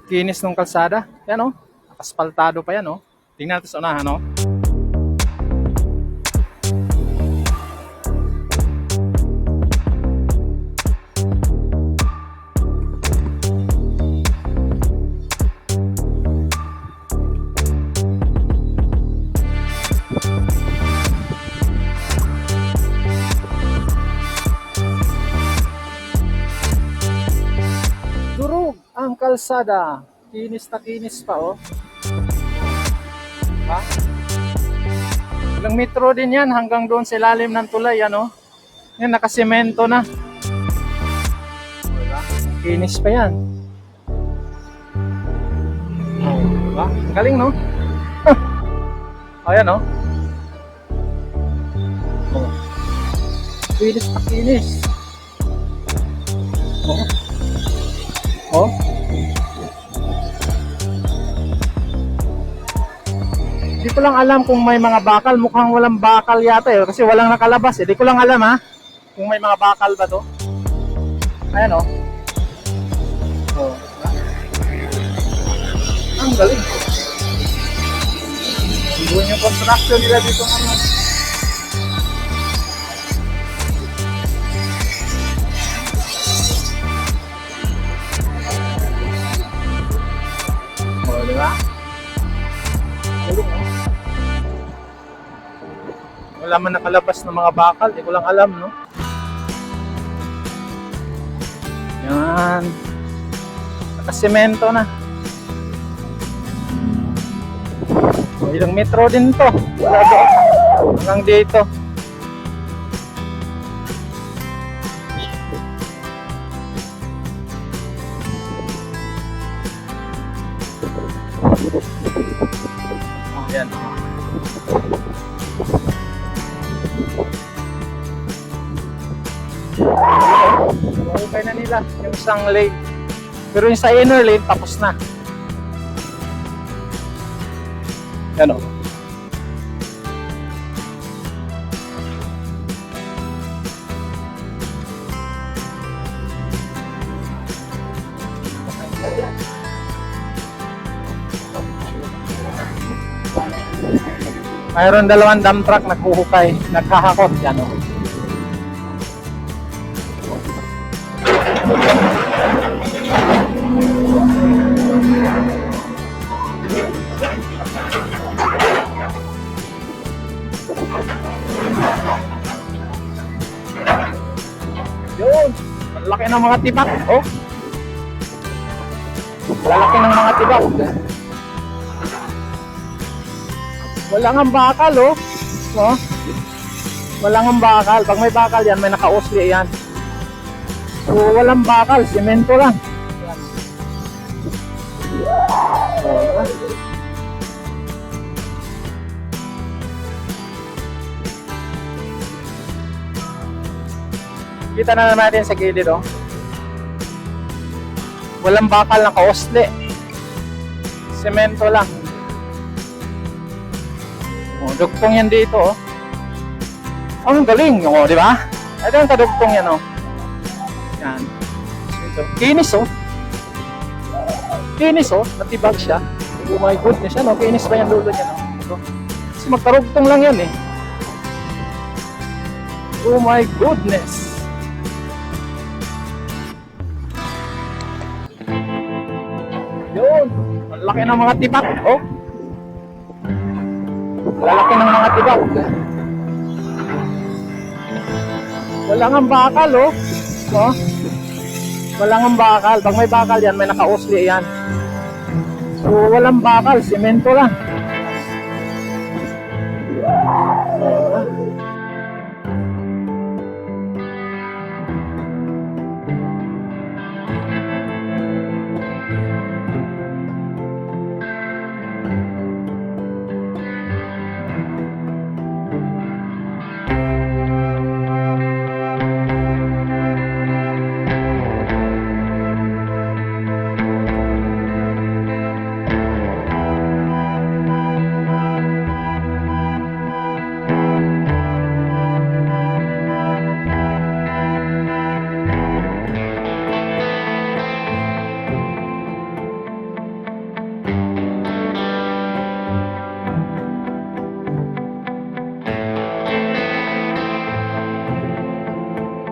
Kinis ng kalsada. Yan oh. Aspaltado pa yan oh. Tingnan natin sa unahan oh. Durog ang kalsada. Kinis na kinis pa oh. Ha? Ilang metro din yan hanggang doon sa ilalim ng tulay ano. Yan nakasemento na. Diba? Kinis pa yan. Oh, diba? Ang galing no? Ayan oh. Oh. Kinis na kinis. Oh. Oh. Di ko lang alam kung may mga bakal. Mukhang walang bakal yata eh. Kasi walang nakalabas eh. Di ko lang alam ha. Kung may mga bakal ba to. Ayan oh. Oh. Ang galing. Ibuhin yung construction nila dito ano. Oh, di ba? Galing no? Wala man nakalabas ng mga bakal, di ko lang alam, no? Yan. Nakasemento na. So, ilang metro din to. Wala doon. Hanggang dito. Oh, yan. Okay na nila yung isang lane. Pero yung sa inner lane, tapos na. Yan o. Mayroon dalawang dump truck naghuhukay, naghahakot. Yan o. Yun, ang laki ng mga tibak. Oh. Lalaki ng mga tibak. Wala nga bakal oh. Oh. Wala nga bakal. Pag may bakal yan, may naka-osli yan. So walang bakal, semento lang. Oh. Kita na natin sa gilid oh. Walang bakal, naka-osli. Semento lang. Oh, dugtong yan dito oh. Oh, ang galing oh, di ba? Ito yung kadugtong yan oh. Yan. Ito. Kinis oh. Kinis oh, natibag siya. Oh my goodness, ano? Kinis pa yung dulo niya no. Ito. Kasi magkarugtong lang yan eh. Oh my goodness. Yun. Ang laki ng mga tibak oh. Lalaki ng mga tibak. Wala nga bakal oh. Oh. Wala nga bakal. Pag may bakal yan, may naka-osli yan. So walang bakal, semento lang.